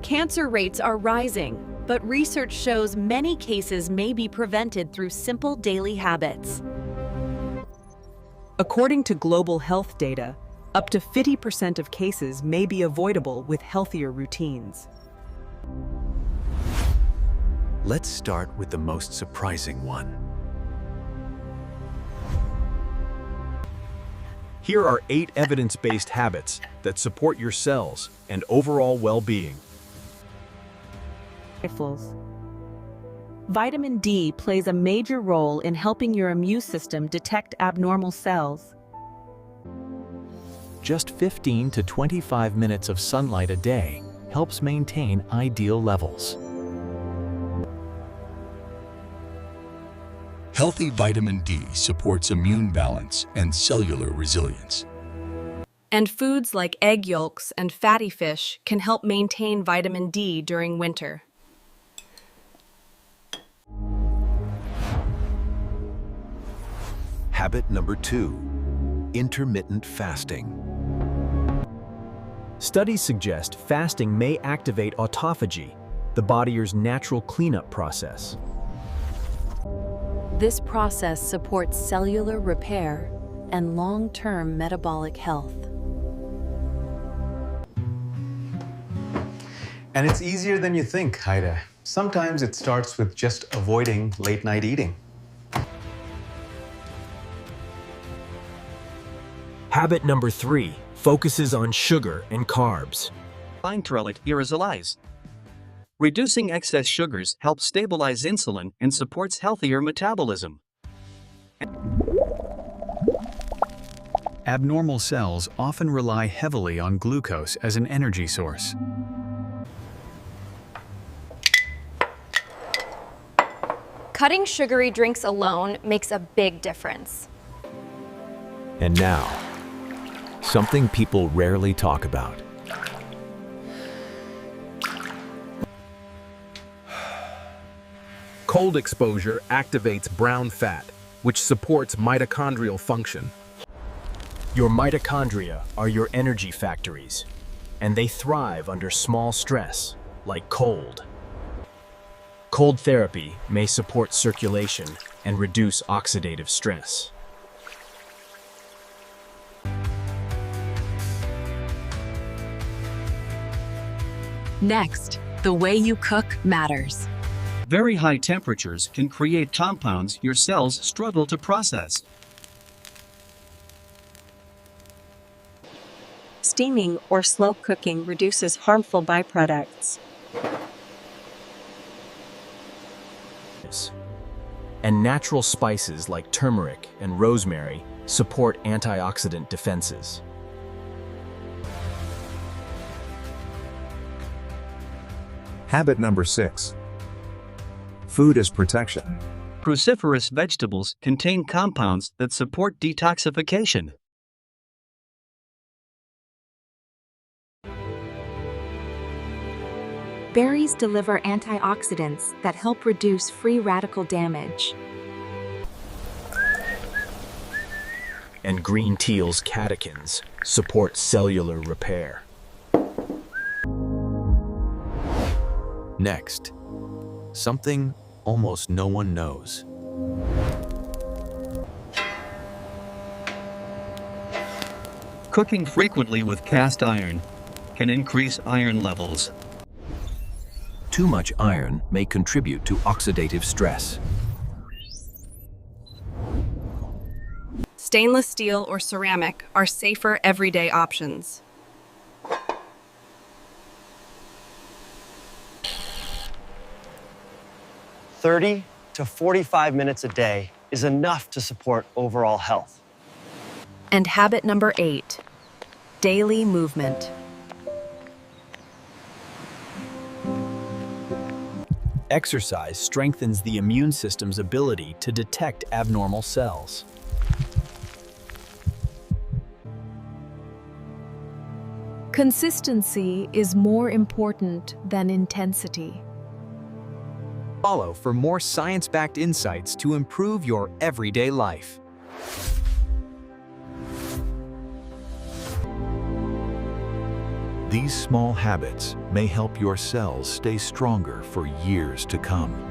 Cancer rates are rising, but research shows many cases may be prevented through simple daily habits. According to global health data, up to 50% of cases may be avoidable with healthier routines. Let's start with the most surprising one. Here are 8 evidence-based habits that support your cells and overall well-being. Vitamin D plays a major role in helping your immune system detect abnormal cells. Just 15 to 25 minutes of sunlight a day helps maintain ideal levels. Healthy vitamin D supports immune balance and cellular resilience. And foods like egg yolks and fatty fish can help maintain vitamin D during winter. Habit number 2, intermittent fasting. Studies suggest fasting may activate autophagy, the body's natural cleanup process. This process supports cellular repair and long-term metabolic health. And it's easier than you think, Haida. Sometimes it starts with just avoiding late-night eating. Habit number 3 focuses on sugar and carbs. Interelate aerosolise. Reducing excess sugars helps stabilize insulin and supports healthier metabolism. Abnormal cells often rely heavily on glucose as an energy source. Cutting sugary drinks alone makes a big difference. And now, something people rarely talk about. Cold exposure activates brown fat, which supports mitochondrial function. Your mitochondria are your energy factories, and they thrive under small stress, like cold. Cold therapy may support circulation and reduce oxidative stress. Next, the way you cook matters. Very high temperatures can create compounds your cells struggle to process. Steaming or slow cooking reduces harmful byproducts. And natural spices like turmeric and rosemary support antioxidant defenses. Habit number 6. Food as protection. Cruciferous vegetables contain compounds that support detoxification. Berries deliver antioxidants that help reduce free radical damage. And green teal's catechins support cellular repair. Next, something almost no one knows. Cooking frequently with cast iron can increase iron levels. Too much iron may contribute to oxidative stress. Stainless steel or ceramic are safer everyday options. "30 to 45 minutes a day is enough to support overall health." And habit number 8, daily movement. Exercise strengthens the immune system's ability to detect abnormal cells. Consistency is more important than intensity. Follow for more science-backed insights to improve your everyday life. These small habits may help your cells stay stronger for years to come.